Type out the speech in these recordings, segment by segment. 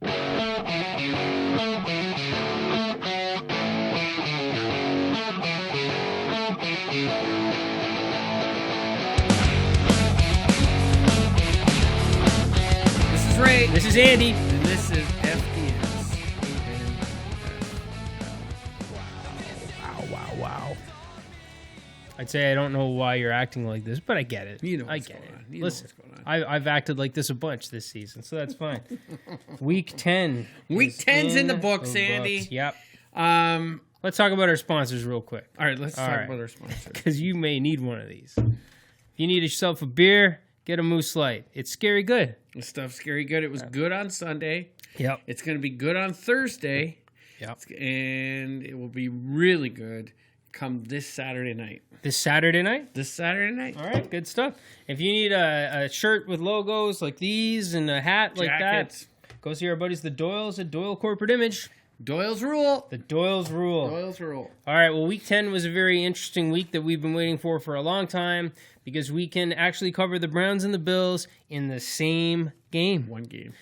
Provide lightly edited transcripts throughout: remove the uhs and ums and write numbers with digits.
This is Ray. This is Andy. And this is FDS. Wow. I'd say I don't know why you're acting like this, but I get it. You know I what's get going it. on. You know Listen, what's going on. I've acted like this a bunch this season, so that's fine. Week 10. Week is 10's in the the books, Andy. Yep. Um, Let's talk about our sponsors real quick, all right, let's talk right. about our sponsor. because you may need one of these. If you need yourself a beer, get a Moose Light. It's scary good. This stuff's scary good. It was good on Sunday. Yep. It's going to be good on Thursday. Yep. And it will be really good come this Saturday night. This Saturday night? This Saturday night. All right, good stuff. If you need a shirt with logos like these and a hat like Jackets. that, go see our buddies, the Doyles at Doyle Corporate Image. Doyle's rule. The Doyles rule. Doyle's rule. All right, well, Week 10 was a very interesting week that we've been waiting for a long time because we can actually cover the Browns and the Bills in the same game. One game.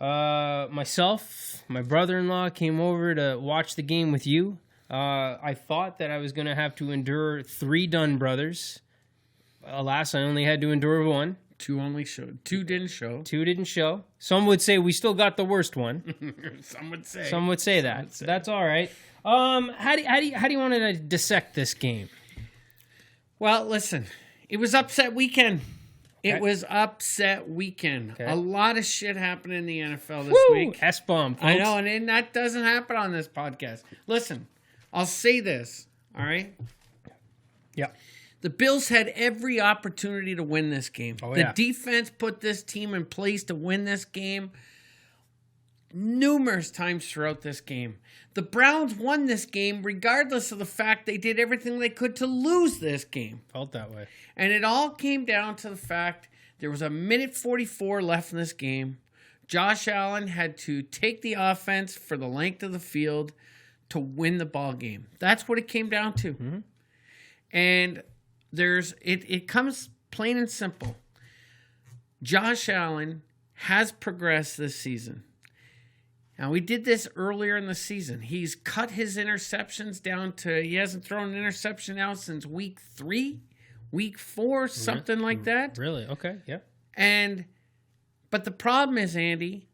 Myself, my brother-in-law came over to watch the game with you. I thought that I was going to have to endure 3 Dunn brothers. Alas, I only had to endure 1. 2 only showed. 2 didn't show. 2 didn't show. Some would say we still got the worst one. Some would say. Some would say that. That's all right. How do you want to dissect this game? Well, listen. It was upset weekend. Okay. It was upset weekend. Okay. A lot of shit happened in the NFL this week. S-bomb, folks. I know, and that doesn't happen on this podcast. Listen, I'll say this, all right? Yeah. The Bills had every opportunity to win this game. Oh, the yeah. defense put this team in place to win this game numerous times throughout this game. The Browns won this game regardless of the fact they did everything they could to lose this game. Felt that way. And it all came down to the fact there was a minute 44 left in this game. Josh Allen had to take the offense for the length of the field to win the ball game. That's what it came down to. Mm-hmm. And it comes plain and simple. Josh Allen has progressed this season. Now, we did this earlier in the season. He's cut his interceptions down to, he hasn't thrown an interception now since week 3, week 4, something like that. Really? Okay, yeah. But the problem is, Andy,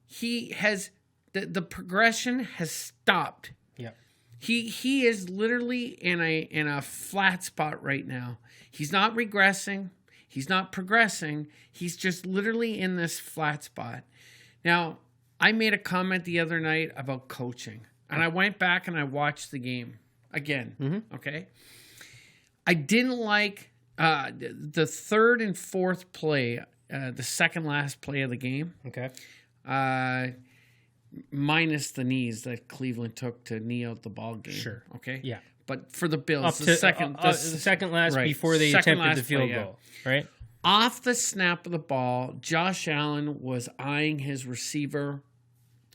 he has, the progression has stopped. Yeah. He is literally in a flat spot right now. He's not regressing. He's not progressing. He's just literally in this flat spot. Now, I made a comment the other night about coaching, and I went back and I watched the game again, okay? I didn't like the third and fourth play, the second last play of the game. Okay. Minus the knees that Cleveland took to knee out the ball game. Sure. Okay? Yeah. But for the Bills, Up the to second the second last right, before they second attempted the last field play, yeah. goal, right? Off the snap of the ball, Josh Allen was eyeing his receiver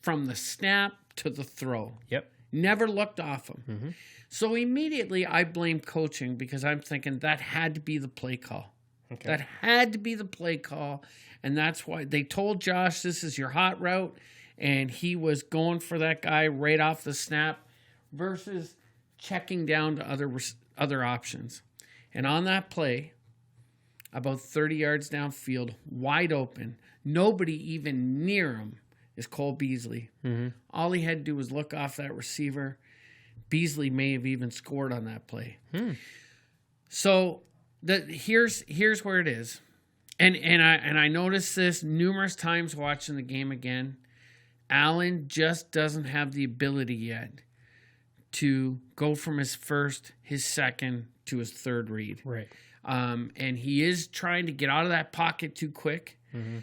from the snap to the throw. Yep. Never looked off him. Mm-hmm. So immediately I blame coaching because I'm thinking that had to be the play call. Okay. That had to be the play call. And that's why they told Josh this is your hot route. And he was going for that guy right off the snap versus checking down to other options. And on that play, about 30 yards downfield, wide open, nobody even near him, is Cole Beasley. Mm-hmm. All he had to do was look off that receiver. Beasley may have even scored on that play. So here's where it is. And I noticed this numerous times watching the game again. Allen just doesn't have the ability yet to go from his first, his second, to his third read. Right. And he is trying to get out of that pocket too quick. Mm-hmm.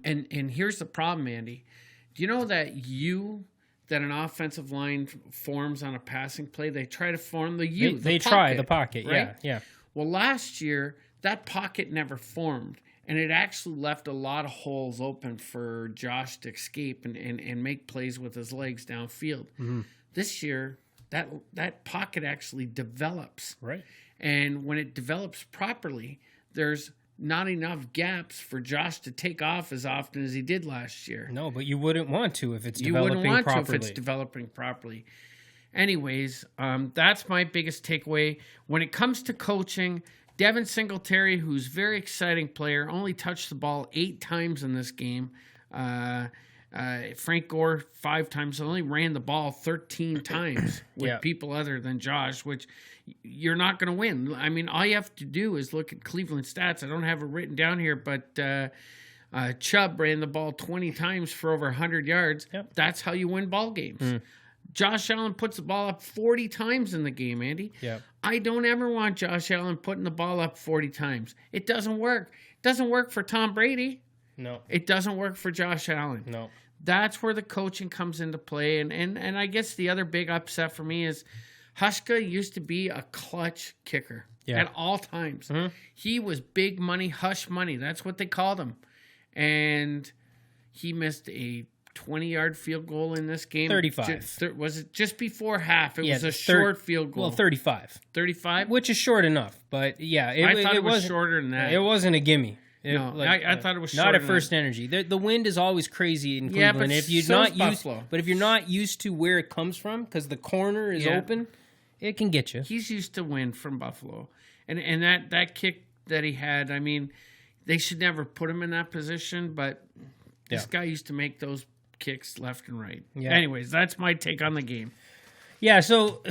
And here's the problem, Andy. Do you know that an offensive line forms on a passing play? They try to form the They pocket, try the pocket, right? yeah. Well, last year, that pocket never formed, and it actually left a lot of holes open for Josh to escape and make plays with his legs downfield. Mm-hmm. This year, that pocket actually develops. Right. And when it develops properly, there's not enough gaps for Josh to take off as often as he did last year. No, but you wouldn't want to if it's You developing wouldn't want properly. to if it's developing properly. Anyways, that's my biggest takeaway. When it comes to coaching, Devin Singletary, who's a very exciting player, only touched the ball 8 times in this game. Frank Gore 5 times, only ran the ball 13 times with people other than Josh, which you're not going to win. I mean, all you have to do is look at Cleveland stats. I don't have it written down here, but Chubb ran the ball 20 times for over 100 yards. Yep. That's how you win ball games. Josh Allen puts the ball up 40 times in the game, Andy. Yep. I don't ever want Josh Allen putting the ball up 40 times. It doesn't work. It doesn't work for Tom Brady. No. It doesn't work for Josh Allen. No. That's where the coaching comes into play. And I guess the other big upset for me is Hushka used to be a clutch kicker at all times. He was big money, hush money. That's what they called him. And he missed a 20-yard field goal in this game. 35. Was it just before half? It was a short field goal. Well, 35. 35? Which is short enough. But, yeah. I thought it was shorter than that. It wasn't a gimme. I thought it was shorter. Not at first energy. The wind is always crazy in Cleveland. But if you're not used, but if you're not used to where it comes from, because the corner is open, it can get you. He's used to wind from Buffalo. And that kick that he had, I mean, they should never put him in that position, but this guy used to make those kicks left and right. Yeah. Anyways, that's my take on the game. Yeah, so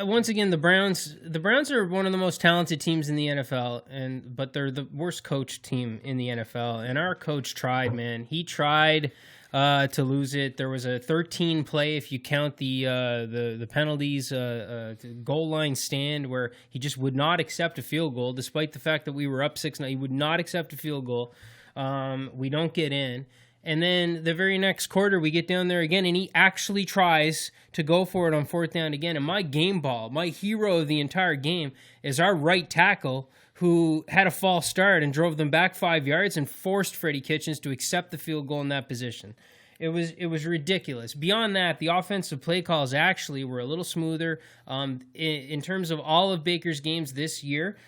once again, the Browns are one of the most talented teams in the NFL, but they're the worst coached team in the NFL. And our coach tried, man. He tried to lose it. There was a 13 play, if you count the penalties, goal line stand, where he just would not accept a field goal, despite the fact that we were up 6-0. He would not accept a field goal. We don't get in. And then the very next quarter, we get down there again, and he actually tries to go for it on 4th down again. And my game ball, my hero of the entire game, is our right tackle, who had a false start and drove them back 5 yards and forced Freddie Kitchens to accept the field goal in that position. It was ridiculous. Beyond that, the offensive play calls actually were a little smoother. In terms of all of Baker's games this year,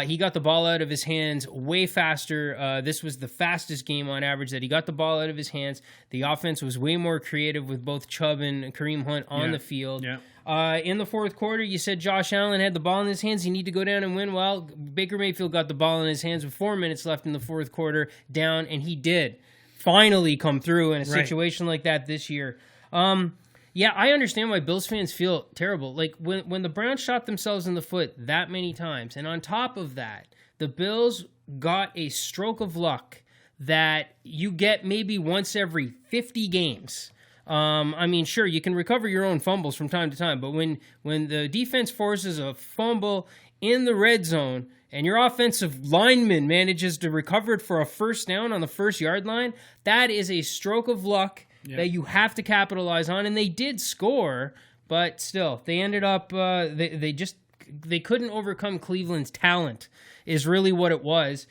he got the ball out of his hands way faster. This was the fastest game on average that he got the ball out of his hands. The offense was way more creative with both Chubb and Kareem Hunt on the field. Yeah. In the fourth quarter, you said Josh Allen had the ball in his hands. You need to go down and win. Well, Baker Mayfield got the ball in his hands with 4 minutes left in the fourth quarter down, and he did finally come through in a situation like that this year. Yeah, I understand why Bills fans feel terrible. Like, when the Browns shot themselves in the foot that many times, and on top of that, the Bills got a stroke of luck that you get maybe once every 50 games. I mean, sure, you can recover your own fumbles from time to time, but when the defense forces a fumble in the red zone and your offensive lineman manages to recover it for a first down on the 1-yard line, that is a stroke of luck that you have to capitalize on, and they did score, but still, they ended up they couldn't overcome Cleveland's talent, is really what it was,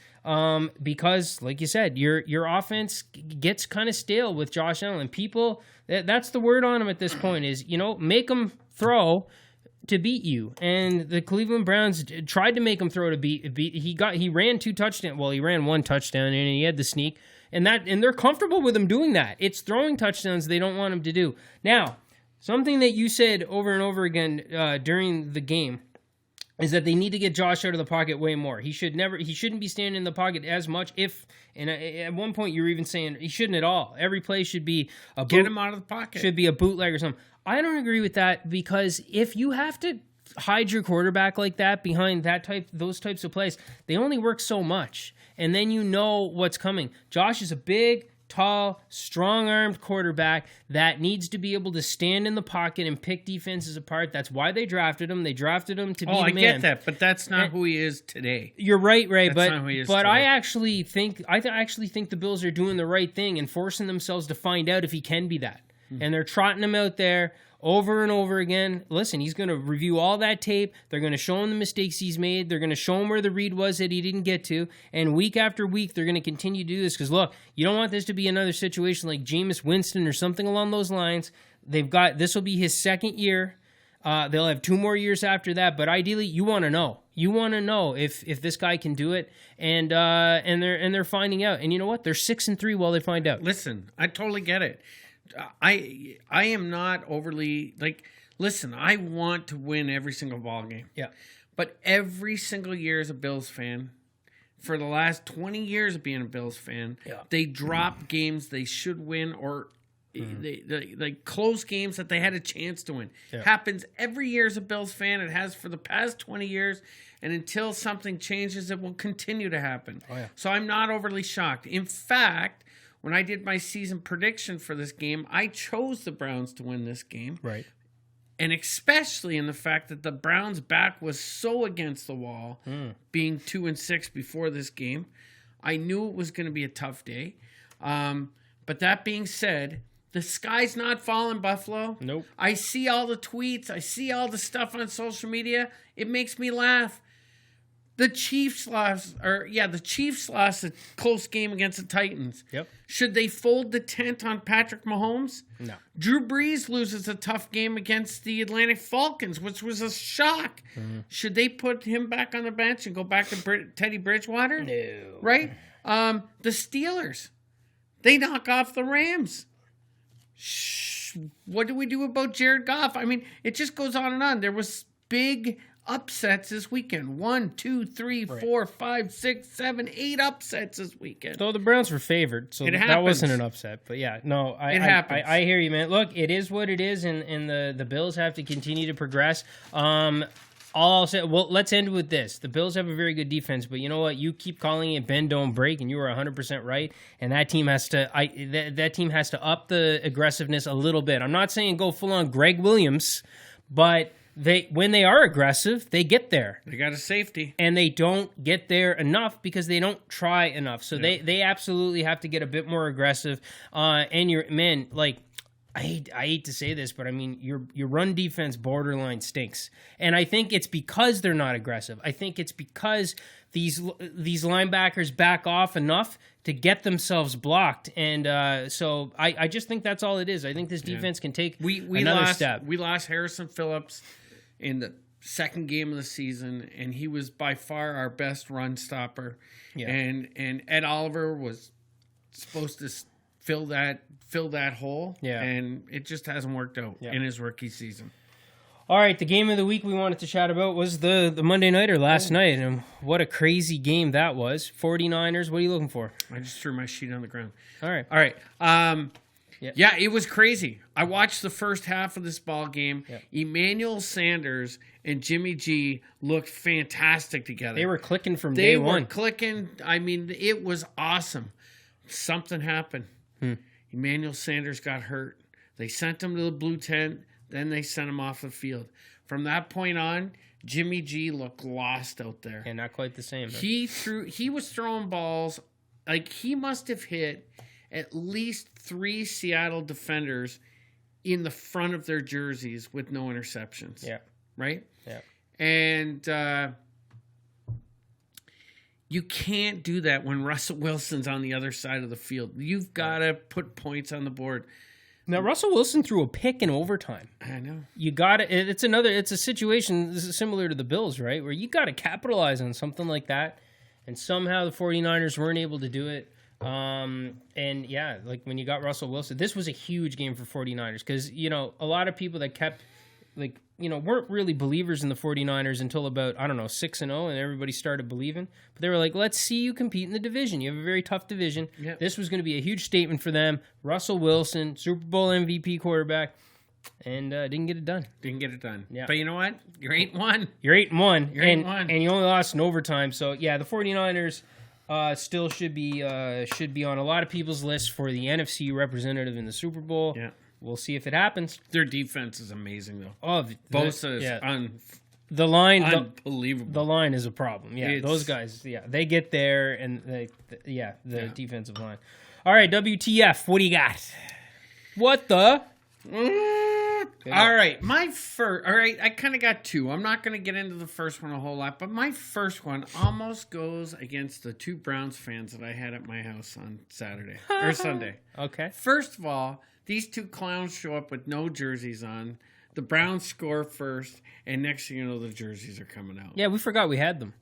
because, like you said, your offense gets kind of stale with Josh Allen. People, that's the word on him at this point is, make him throw to beat you, and the Cleveland Browns tried to make him throw to beat. He ran 2 touchdowns. Well, he ran 1 touchdown, and he had the sneak. And they're comfortable with him doing that. It's throwing touchdowns they don't want him to do. Now, something that you said over and over again during the game is that they need to get Josh out of the pocket way more. He shouldn't be standing in the pocket as much. And at one point you were even saying he shouldn't at all. Every play should be get him out of the pocket. Should be a bootleg or something. I don't agree with that, because if you have to hide your quarterback like that behind those types of plays, they only work so much. And then you know what's coming. Josh is a big, tall, strong-armed quarterback that needs to be able to stand in the pocket and pick defenses apart. That's why they drafted him. They drafted him to be the man. I get that, but that's not who he is today. You're right, Ray. That's not who he is but today. I actually think the Bills are doing the right thing and forcing themselves to find out if he can be that. And they're trotting him out there over and over again. Listen, he's going to review all that tape. They're going to show him the mistakes he's made. They're going to show him where the read was that he didn't get to. And week after week, they're going to continue to do this. Because, look, you don't want this to be another situation like Jameis Winston or something along those lines. This will be his second year. They'll have 2 more years after that. But ideally, you want to know. You want to know if this guy can do it, and they're finding out. And you know what? They're 6-3 while they find out. Listen, I totally get it. I am not overly listen, I want to win every single ball game. Yeah. But every single year as a Bills fan, for the last 20 years of being a Bills fan, they drop games they should win, or they close games that they had a chance to win. Yeah. Happens every year as a Bills fan. It has for the past 20 years, and until something changes, it will continue to happen. Oh, yeah. So I'm not overly shocked. In fact, when I did my season prediction for this game, I chose the Browns to win this game. Right. And especially in the fact that the Browns' back was so against the wall, being 2-6 before this game. I knew it was going to be a tough day. But that being said, the sky's not falling, Buffalo. Nope. I see all the tweets. I see all the stuff on social media. It makes me laugh. The Chiefs lost a close game against the Titans. Yep. Should they fold the tent on Patrick Mahomes? No. Drew Brees loses a tough game against the Atlantic Falcons, which was a shock. Should they put him back on the bench and go back to Teddy Bridgewater? No. Right? The Steelers, they knock off the Rams. What do we do about Jared Goff? I mean, it just goes on and on. There was big upsets this weekend. 1, 2, 3, 4, 5, 6, 7, 8 upsets this weekend. Though the Browns were favored, so that wasn't an upset. But yeah, no, it happens. I hear you, man. Look, it is what it is, and the Bills have to continue to progress. I'll say, well, let's end with this. The Bills have a very good defense, but you know what? You keep calling it bend, don't break, and you were 100% right. And that team has to that team has to up the aggressiveness a little bit. I'm not saying go full on Greg Williams, but when they are aggressive, they get there. They got a safety. And they don't get there enough because they don't try enough. So they absolutely have to get a bit more aggressive. And I hate to say this, but I mean, your run defense borderline stinks. And I think it's because they're not aggressive. I think it's because these linebackers back off enough to get themselves blocked. And so I just think that's all it is. I think this defense can take another step. We lost Harrison Phillips in the second game of the season, and he was by far our best run stopper. Yeah. And Ed Oliver was supposed to fill that hole, and it just hasn't worked out in his rookie season. All right, the game of the week we wanted to chat about was the Monday Nighter last night, and what a crazy game that was. 49ers, what are you looking for? I just threw my sheet on the ground. All right. Yeah, it was crazy. I watched the first half of this ball game. Yep. Emmanuel Sanders and Jimmy G looked fantastic together. They were clicking from day one. They were clicking. I mean, it was awesome. Something happened. Emmanuel Sanders got hurt. They sent him to the blue tent. Then they sent him off the field. From that point on, Jimmy G looked lost out there. And not quite the same. Huh? He was throwing balls. Like, he must have hit at least 3 Seattle defenders in the front of their jerseys with no interceptions. Yeah. Right? Yeah. And you can't do that when Russell Wilson's on the other side of the field. You've got to put points on the board. Now, Russell Wilson threw a pick in overtime. I know. You got to. It's a situation. This is similar to the Bills, right? Where you got to capitalize on something like that, and somehow the 49ers weren't able to do it. And yeah, like when you got Russell Wilson, this was a huge game for 49ers because, you know, a lot of people that kept, like, you know, weren't really believers in the 49ers until about, 6-0, and everybody started believing. But they were like, let's see you compete in the division. You have a very tough division. Yep. This was going to be a huge statement for them. Russell Wilson, Super Bowl MVP quarterback, and didn't get it done. Yeah. But you know what? You're 8-1. You're 8-1. And you only lost in overtime. So, yeah, the 49ers still should be on a lot of people's lists for the NFC representative in the Super Bowl. Yeah. We'll see if it happens. Their defense is amazing, though. Oh, Bosa is the line, unbelievable. The line is a problem. Yeah, those guys. Yeah, they get there, and the defensive line. All right, WTF? What do you got? What the? All right, I kind of got 2. I'm not going to get into the first one a whole lot, but my first one almost goes against the 2 Browns fans that I had at my house on Saturday or Sunday. Okay. First of all, these 2 clowns show up with no jerseys on. The Browns score first, and next thing you know, the jerseys are coming out. Yeah, we forgot we had them.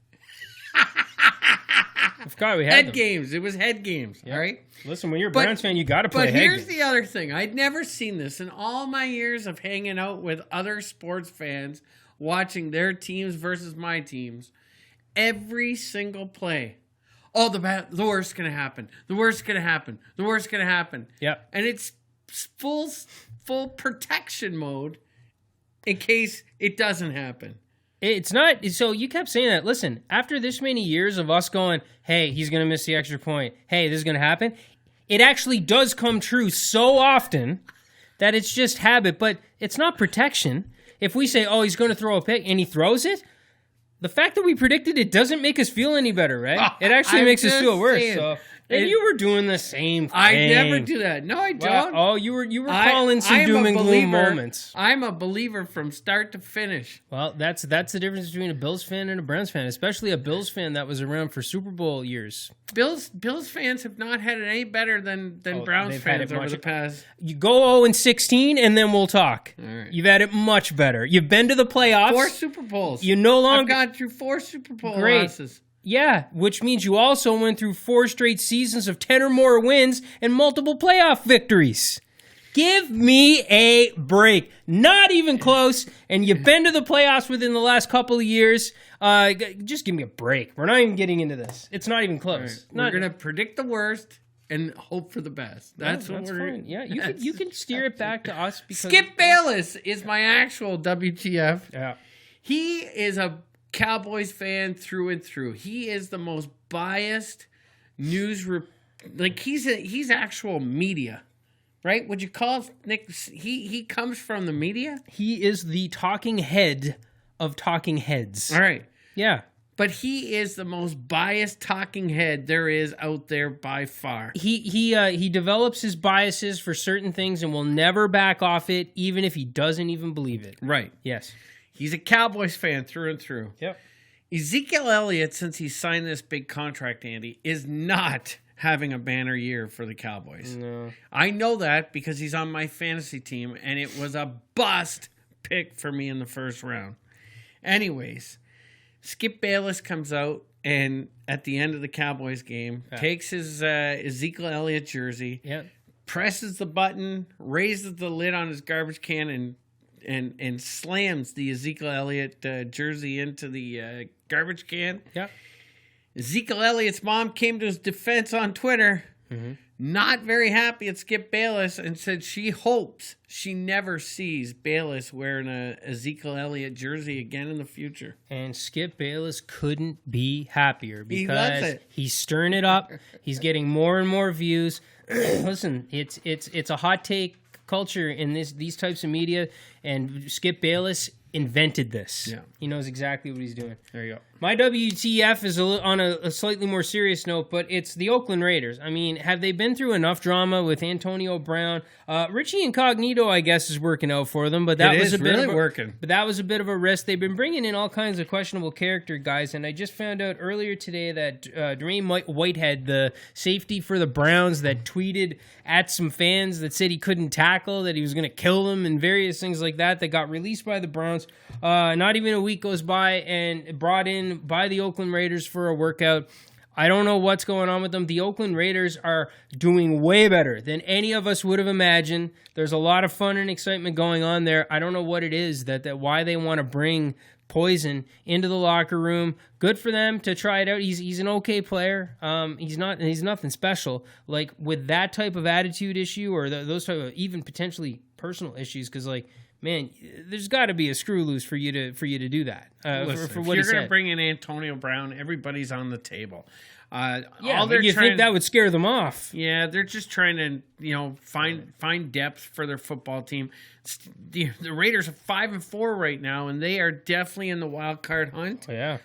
I forgot we had them. Games. It was head games, all right? Listen, when you're a Browns fan, you got to play head games. But here's the other thing. I'd never seen this in all my years of hanging out with other sports fans, watching their teams versus my teams. Every single play. Oh, the worst's going to happen. The worst's going to happen. The worst's going to happen. Yep. And it's full protection mode in case it doesn't happen. It's not. So you kept saying that. Listen, after this many years of us going, hey, he's going to miss the extra point. Hey, this is going to happen. It actually does come true so often that it's just habit. But it's not protection. If we say, oh, he's going to throw a pick and he throws it, the fact that we predicted it doesn't make us feel any better, right? It actually makes us feel worse. So. And you were doing the same thing. I never do that. No, I don't. Oh, you were calling some doom and gloom moments. I'm a believer from start to finish. Well, that's the difference between a Bills fan and a Browns fan, especially a Bills fan that was around for Super Bowl years. Bills fans have not had it any better than Browns fans over the past. You go 0-16 and then we'll talk. All right. You've had it much better. You've been to the playoffs. 4 Super Bowls. You no longer. I've gone through 4 Super Bowl losses. Yeah, which means you also went through 4 straight seasons of 10 or more wins and multiple playoff victories. Give me a break. Not even close, and you've been to the playoffs within the last couple of years. Just give me a break. We're not even getting into this. It's not even close. Right. We're going to predict the worst and hope for the best. That's what we're fine. Yeah, you can steer it back to us. Because Skip Bayless is my actual WTF. Yeah. He is a Cowboys fan through and through. He is the most biased news. He's actual media, right? Would you call Nick? He comes from the media. He is the talking head of talking heads. All right. Yeah. But he is the most biased talking head there is out there by far. He develops his biases for certain things and will never back off it, even if he doesn't even believe it. Right. Yes. He's a Cowboys fan through and through. Yep. Ezekiel Elliott, since he signed this big contract, Andy, is not having a banner year for the Cowboys. No. I know that because he's on my fantasy team, and it was a bust pick for me in the first round. Anyways, Skip Bayless comes out and at the end of the Cowboys game, takes his Ezekiel Elliott jersey, presses the button, raises the lid on his garbage can, and slams the Ezekiel Elliott jersey into the garbage can. Yep. Ezekiel Elliott's mom came to his defense on Twitter, not very happy at Skip Bayless, and said she hopes she never sees Bayless wearing a Ezekiel Elliott jersey again in the future. And Skip Bayless couldn't be happier because he's stirring it up. He's getting more and more views. Listen, it's a hot take culture in these types of media, and Skip Bayless invented this. Yeah. He knows exactly what he's doing. There you go. My WTF is on a slightly more serious note, but it's the Oakland Raiders. I mean, have they been through enough drama with Antonio Brown? Richie Incognito, I guess, is working out for them, but that was working. But that was a bit of a risk. They've been bringing in all kinds of questionable character guys, and I just found out earlier today that Dwayne Whitehead, the safety for the Browns, that tweeted at some fans that said he couldn't tackle, that he was going to kill them, and various things like that got released by the Browns. Not even a week goes by, and brought in by the Oakland Raiders for a workout. I don't know what's going on with them. The Oakland Raiders are doing way better than any of us would have imagined. There's a lot of fun and excitement going on there. I don't know what it is that why they want to bring poison into the locker room. Good for them to try it out. He's an okay player. He's nothing special. Like with that type of attitude issue or those type of even potentially personal issues, because man, there's got to be a screw loose for you to do that. Listen, for what if you're going to bring in Antonio Brown, everybody's on the table. Think that would scare them off. Yeah, they're just trying to find depth for their football team. The Raiders are 5-4 right now, and they are definitely in the wild card hunt. Yeah.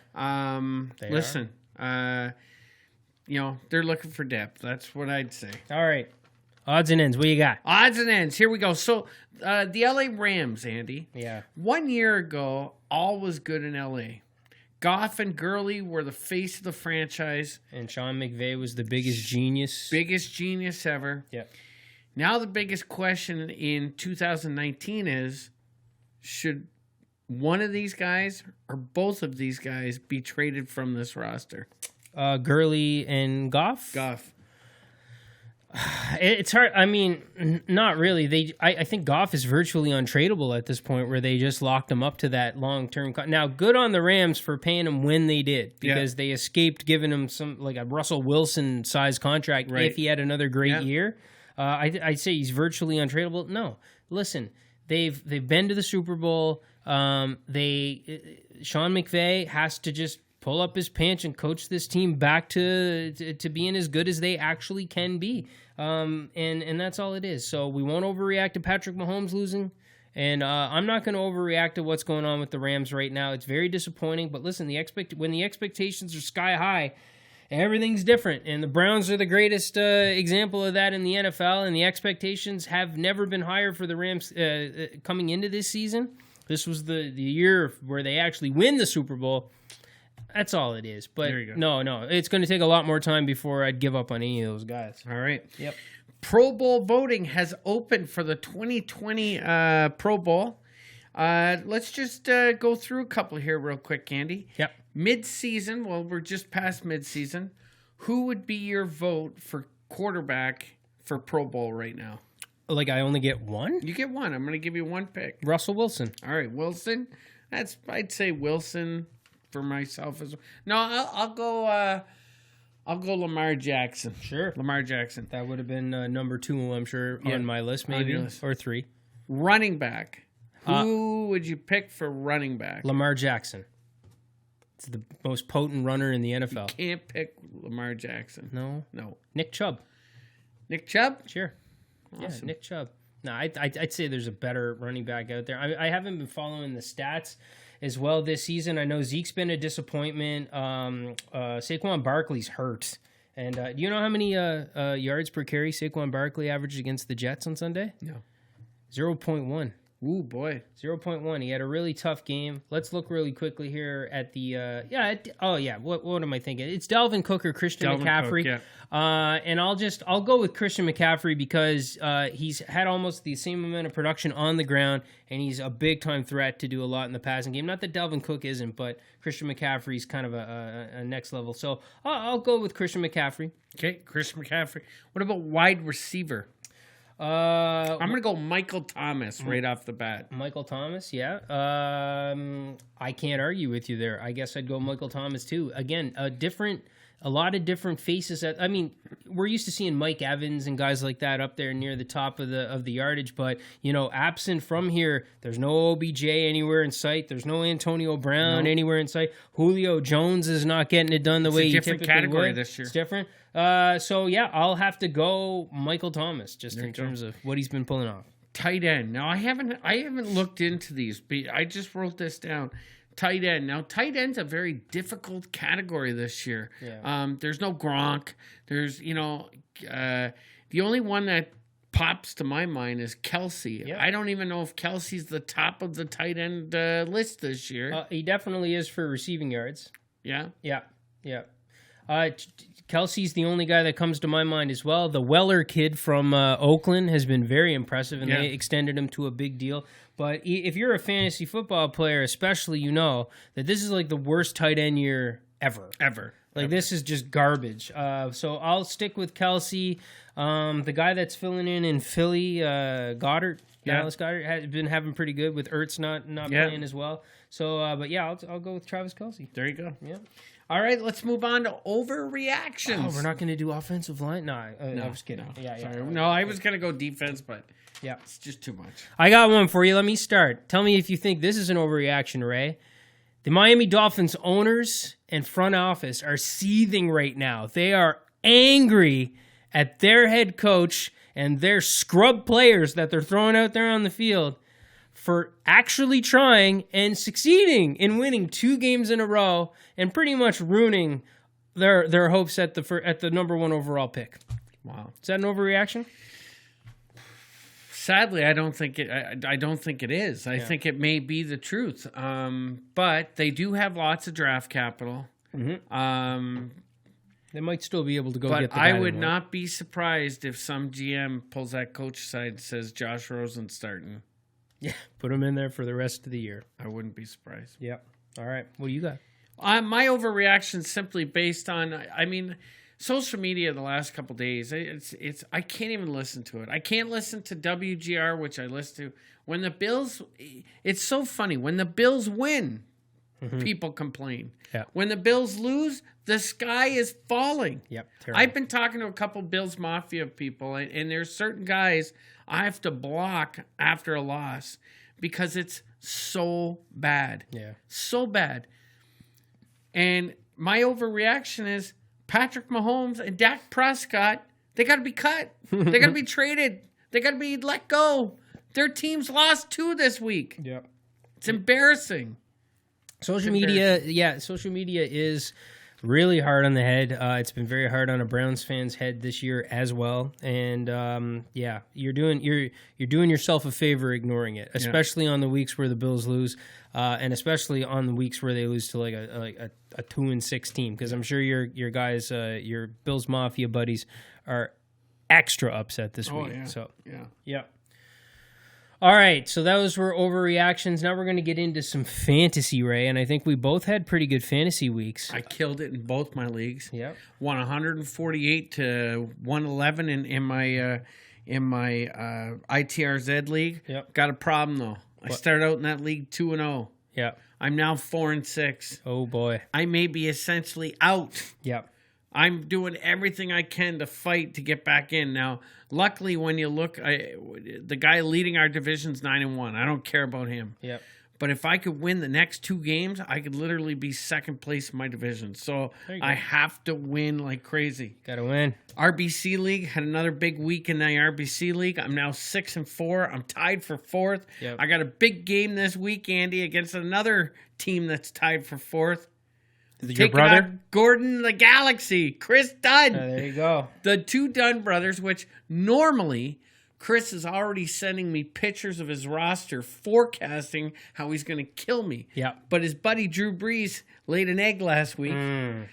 Listen, they're looking for depth. That's what I'd say. All right. Odds and ends. What you got? Odds and ends. Here we go. So, the LA Rams, Andy. Yeah. 1 year ago, all was good in LA. Goff and Gurley were the face of the franchise. And Sean McVay was the biggest genius. Biggest genius ever. Yep. Now the biggest question in 2019 is, should one of these guys or both of these guys be traded from this roster? Gurley and Goff? Goff. It's hard. I mean, not really. I think Goff is virtually untradeable at this point, where they just locked him up to that long-term. Now, good on the Rams for paying him when they did, because they escaped giving him some like a Russell Wilson size contract if he had another great year. I'd say he's virtually untradeable. No, listen, they've been to the Super Bowl. Sean McVay has to just pull up his pants and coach this team back to being as good as they actually can be. And that's all it is. So we won't overreact to Patrick Mahomes losing. And I'm not going to overreact to what's going on with the Rams right now. It's very disappointing. But listen, when the expectations are sky high, everything's different. And the Browns are the greatest example of that in the NFL. And the expectations have never been higher for the Rams coming into this season. This was the year where they actually win the Super Bowl. That's all it is. But no, it's going to take a lot more time before I'd give up on any of those guys. All right. Yep. Pro Bowl voting has opened for the 2020 Pro Bowl. Let's just go through a couple here real quick, Andy. Yep. Mid-season, well, we're just past mid-season. Who would be your vote for quarterback for Pro Bowl right now? Like, I only get one? You get one. I'm going to give you one pick. Russell Wilson. All right, Wilson. I'd say Wilson for myself as well. No, I'll go Lamar Jackson. Sure. Lamar Jackson. That would have been number 2, I'm sure, on my list, maybe. Or 3. Running back. Who would you pick for running back? Lamar Jackson. It's the most potent runner in the NFL. You can't pick Lamar Jackson. No. Nick Chubb. Nick Chubb? Sure. Awesome. Yeah, Nick Chubb. No, I'd say there's a better running back out there. I haven't been following the stats as well this season. I know Zeke's been a disappointment. Saquon Barkley's hurt. And do you know how many yards per carry Saquon Barkley averaged against the Jets on Sunday? No. 0.1. Ooh, boy. 0.1. He had a really tough game. Let's look really quickly here at the... What am I thinking? It's Dalvin Cook or Christian McCaffrey. Cook, yeah. And I'll go with Christian McCaffrey because he's had almost the same amount of production on the ground, and he's a big-time threat to do a lot in the passing game. Not that Dalvin Cook isn't, but Christian McCaffrey's kind of a next level. So I'll go with Christian McCaffrey. Okay, Christian McCaffrey. What about wide receiver? I'm going to go Michael Thomas right off the bat. Michael Thomas, yeah. I can't argue with you there. I guess I'd go Michael Thomas too. Again, a lot of different faces. We're used to seeing Mike Evans and guys like that up there near the top of the yardage, but absent from here, there's no OBJ anywhere in sight. There's no Antonio Brown anywhere in sight. Julio Jones is not getting it done the way he typically would. It's a different category this year. It's different. I'll have to go Michael Thomas just in terms of what he's been pulling off. Tight end. Now I haven't looked into these, but I just wrote this down. Tight end. Now, tight end's a very difficult category this year. Yeah. There's no Gronk. There's, the only one that pops to my mind is Kelsey. Yep. I don't even know if Kelsey's the top of the tight end list this year. He definitely is for receiving yards. Yeah? Yeah. Kelsey's the only guy that comes to my mind as well. The Weller kid from Oakland has been very impressive, and they extended him to a big deal. But if you're a fantasy football player, especially, you know that this is like the worst tight end year ever. This is just garbage. So I'll stick with Kelsey. The guy that's filling in Philly, Goddard, Dallas Goddard, has been having pretty good with Ertz not playing as well. So, I'll go with Travis Kelce. There you go. Yeah. All right, let's move on to overreactions. Oh, we're not going to do offensive line? No, I was kidding. No, I was going to go defense, but it's just too much. I got one for you. Let me start. Tell me if you think this is an overreaction, Ray. The Miami Dolphins owners and front office are seething right now. They are angry at their head coach and their scrub players that they're throwing out there on the field for actually trying and succeeding in winning 2 games in a row and pretty much ruining their hopes at the number 1 overall pick. Wow. Is that an overreaction? Sadly, I don't think it. I don't think it is. I think it may be the truth. But they do have lots of draft capital. Mm-hmm. They might still be able to go get the guy. But I would not be surprised if some GM pulls that coach aside and says Josh Rosen's starting. Yeah, put him in there for the rest of the year. I wouldn't be surprised. Yep. All right. What do you got? My overreaction is simply based on, I mean, social media the last couple days. It's I can't even listen to it. I can't listen to WGR, which I listen to. When the Bills, it's so funny. When the Bills win, people complain. Yeah. When the Bills lose, the sky is falling. Yep. Terrible. I've been talking to a couple Bills Mafia people, and there's certain guys I have to block after a loss because it's so bad. Yeah. So bad. And my overreaction is Patrick Mahomes and Dak Prescott, they got to be cut. They got to be traded. They got to be let go. Their team's lost 2 this week. Yep. It's embarrassing. Social media is really hard on the head. It's been very hard on a Browns fan's head this year as well. And you're doing yourself a favor ignoring it, especially on the weeks where the Bills lose, and especially on the weeks where they lose to like a 2-6 team. Because I'm sure your guys, your Bills Mafia buddies, are extra upset this week. Yeah. So yeah. All right, so those were overreactions. Now we're going to get into some fantasy, Ray, and I think we both had pretty good fantasy weeks. I killed it in both my leagues. Yep. Won 148 to 111 in my ITRZ league. Yep. Got a problem though. I started out in that league 2-0. Yep. I'm now 4-6. Oh boy. I may be essentially out. Yep. I'm doing everything I can to fight to get back in. Now, luckily, when you look, the guy leading our division's 9-1. I don't care about him. Yep. But if I could win the next 2 games, I could literally be second place in my division. So I have to win like crazy. Got to win. RBC League had another big week in the RBC League. I'm now 6-4. I'm tied for 4th. Yep. I got a big game this week, Andy, against another team that's tied for 4th. Your brother? Gordon the Galaxy, Chris Dunn. There you go. The 2 Dunn brothers, which normally Chris is already sending me pictures of his roster, forecasting how he's going to kill me. Yeah. But his buddy Drew Brees laid an egg last week.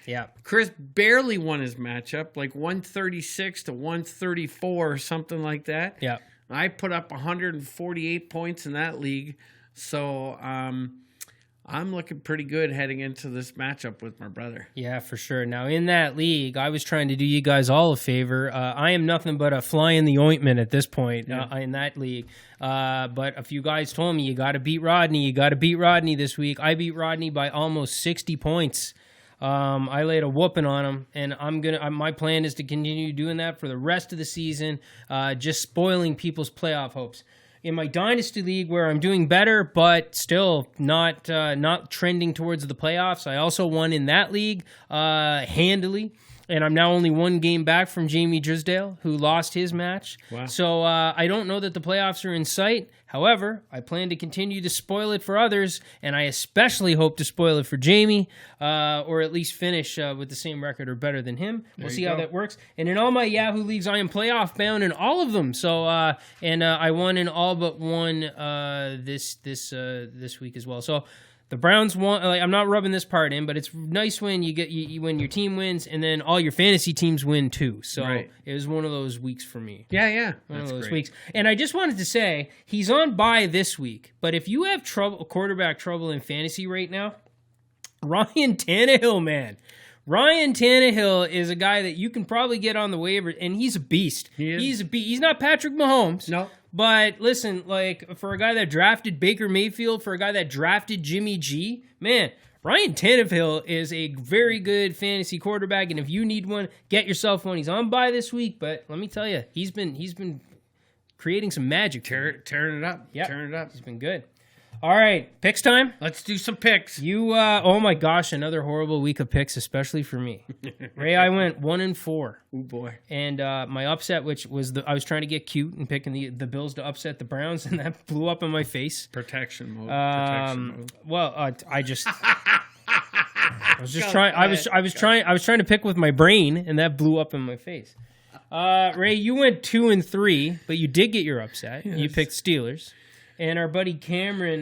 Yeah. Chris barely won his matchup, like 136 to 134 or something like that. Yeah. I put up 148 points in that league. So, I'm looking pretty good heading into this matchup with my brother. Yeah, for sure. Now, in that league, I was trying to do you guys all a favor. I am nothing but a fly in the ointment at this point in that league. But a few guys told me, you got to beat Rodney. You got to beat Rodney this week. I beat Rodney by almost 60 points. I laid a whooping on him, and my plan is to continue doing that for the rest of the season, just spoiling people's playoff hopes. In my Dynasty League, where I'm doing better, but still not trending towards the playoffs, I also won in that league handily, and I'm now only 1 game back from Jamie Drysdale, who lost his match. Wow. So I don't know that the playoffs are in sight. However, I plan to continue to spoil it for others, and I especially hope to spoil it for Jamie, or at least finish with the same record or better than him. We'll see how that works. And in all my Yahoo leagues, I am playoff bound in all of them. So, I won in all but one this week as well. So the Browns won. I'm not rubbing this part in, but it's nice when when your team wins, and then all your fantasy teams win too. So It was one of those weeks for me. Yeah. One of those weeks. And I just wanted to say, he's on bye this week, but if you have quarterback trouble in fantasy right now, Ryan Tannehill, man. Ryan Tannehill is a guy that you can probably get on the waiver, and he's a beast. He's a beast. He's not Patrick Mahomes. No. But listen, like, for a guy that drafted Baker Mayfield, for a guy that drafted Jimmy G, man, Ryan Tannehill is a very good fantasy quarterback, and if you need one, get yourself one. He's on bye this week, but let me tell you, he's been creating some magic. Tearing it up. Yep. Tearing it up. He's been good. All right, picks time. Let's do some picks. Oh my gosh, another horrible week of picks, especially for me. Ray, I went 1-4. Oh boy! And my upset, which was I was trying to get cute and picking the Bills to upset the Browns, and that blew up in my face. Protection mode. Well, I just. I was just trying. I was trying to pick with my brain, and that blew up in my face. Ray, you went 2-3, but you did get your upset. Yes. You picked Steelers. And our buddy Cameron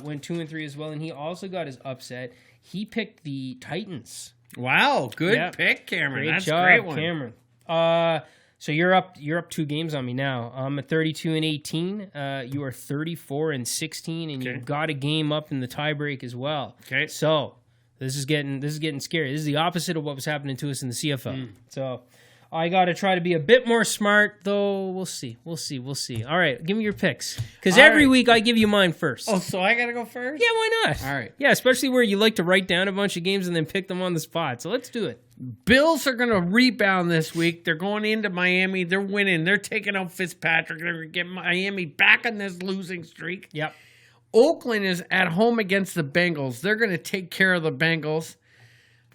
went 2-3 as well, and he also got his upset. He picked the Titans. Wow, good pick, Cameron. Great That's job, a great one. Cameron. So you're up 2 games on me now. I'm at 32-18. You are 34-16, and you've got a game up in the tiebreak as well. Okay. So this is getting scary. This is the opposite of what was happening to us in the CFL. So I got to try to be a bit more smart, though. We'll see. All right, give me your picks, because every week I give you mine first. Oh, so I got to go first? Yeah, why not? All right. Yeah, especially where you like to write down a bunch of games and then pick them on the spot. So let's do it. Bills are going to rebound this week. They're going into Miami. They're winning. They're taking out Fitzpatrick. They're going to get Miami back on this losing streak. Yep. Oakland is at home against the Bengals. They're going to take care of the Bengals.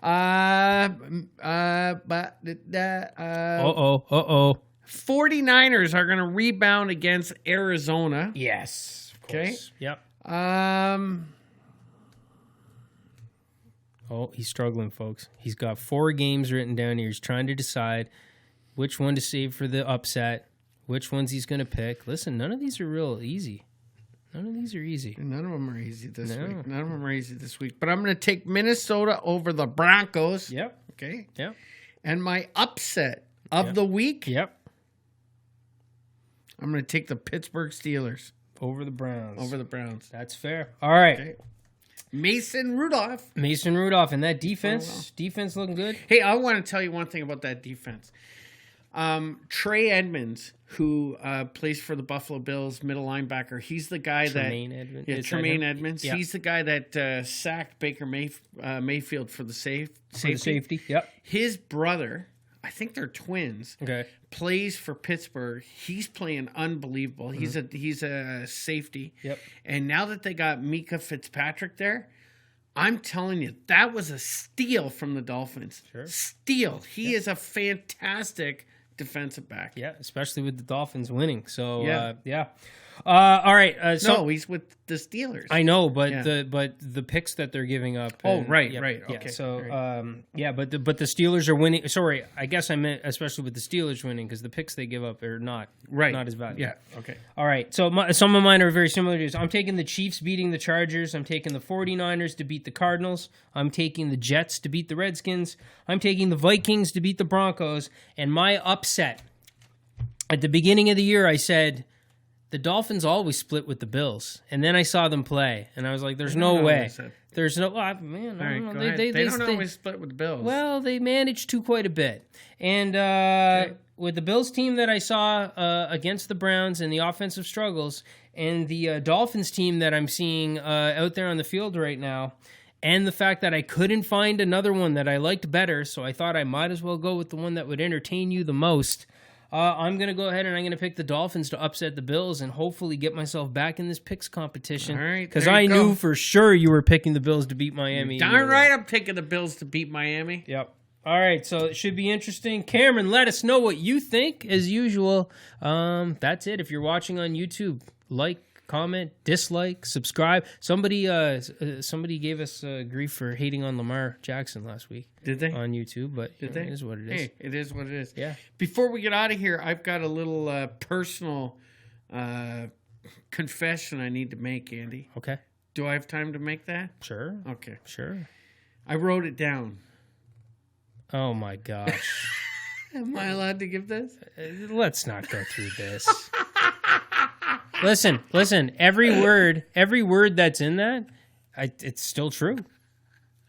49ers are going to rebound against Arizona. Yes. Okay. Yep. Oh, he's struggling, folks. He's got 4 games written down here. He's trying to decide which one to save for the upset, which ones he's going to pick. Listen, none of these are real easy. None of these are easy. None of them are easy this week. None of them are easy this week. But I'm going to take Minnesota over the Broncos. Yep. Okay. Yep. And my upset of the week. Yep. I'm going to take the Pittsburgh Steelers. Over the Browns. That's fair. All right. Okay. Mason Rudolph. And that defense looking good. Hey, I want to tell you one thing about that defense. Trey Edmonds, who plays for the Buffalo Bills, middle linebacker, he's the guy Tremaine Edmonds. Yeah. He's the guy that sacked Baker Mayfield for the safety. Yep. His brother, I think they're twins. Okay. Plays for Pittsburgh. He's playing unbelievable. Mm-hmm. He's a safety. Yep. And now that they got Mika Fitzpatrick there, I'm telling you, that was a steal from the Dolphins. Sure. Steal. He is a fantastic defensive back. Yeah, especially with the Dolphins winning. So Yeah. All right. No, he's with the Steelers. I know, but the picks that they're giving up. Right. Yeah, Okay. So right. but the Steelers are winning. Sorry, I guess I meant especially with the Steelers winning, because the picks they give up are not as valuable. Yeah. Okay. All right. So some of mine are very similar to this. I'm taking the Chiefs beating the Chargers. I'm taking the 49ers to beat the Cardinals. I'm taking the Jets to beat the Redskins. I'm taking the Vikings to beat the Broncos. And my upset, at the beginning of the year, I said the Dolphins always split with the Bills. And then I saw them play, and I was like, there's no way. There's no... I don't know. They don't always split with the Bills. Well, they managed to quite a bit. And with the Bills team that I saw against the Browns and the offensive struggles, and the Dolphins team that I'm seeing out there on the field right now, and the fact that I couldn't find another one that I liked better, so I thought I might as well go with the one that would entertain you the most, I'm going to go ahead and I'm going to pick the Dolphins to upset the Bills and hopefully get myself back in this picks competition. All right. Because I knew for sure you were picking the Bills to beat Miami. Darn right I'm picking the Bills to beat Miami. Yep. All right, so it should be interesting. Cameron, let us know what you think, as usual. That's it. If you're watching on YouTube, like, comment, dislike, subscribe. Somebody gave us grief for hating on Lamar Jackson last week. Did they? On YouTube, but it is what it is. Hey, it is what it is. Yeah. Before we get out of here, I've got a little personal confession I need to make, Andy. Okay. Do I have time to make that? Sure. Okay. Sure. I wrote it down. Oh, my gosh. Am I allowed to give this? Let's not go through this. Listen. Every word that's in that, it's still true.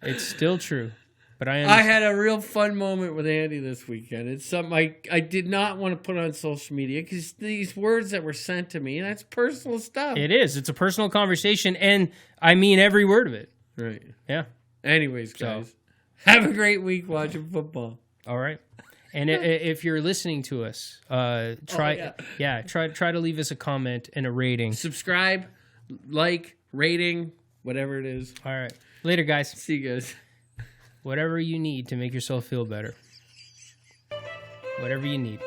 It's still true. But I had a real fun moment with Andy this weekend. It's something I did not want to put on social media because these words that were sent to me, that's personal stuff. It is. It's a personal conversation, and I mean every word of it. Right. Yeah. Anyways, guys, have a great week watching football. All right. And if you're listening to us, try to leave us a comment and a rating. Subscribe, like, rating, whatever it is. All right. Later, guys. See you guys. Whatever you need to make yourself feel better. Whatever you need.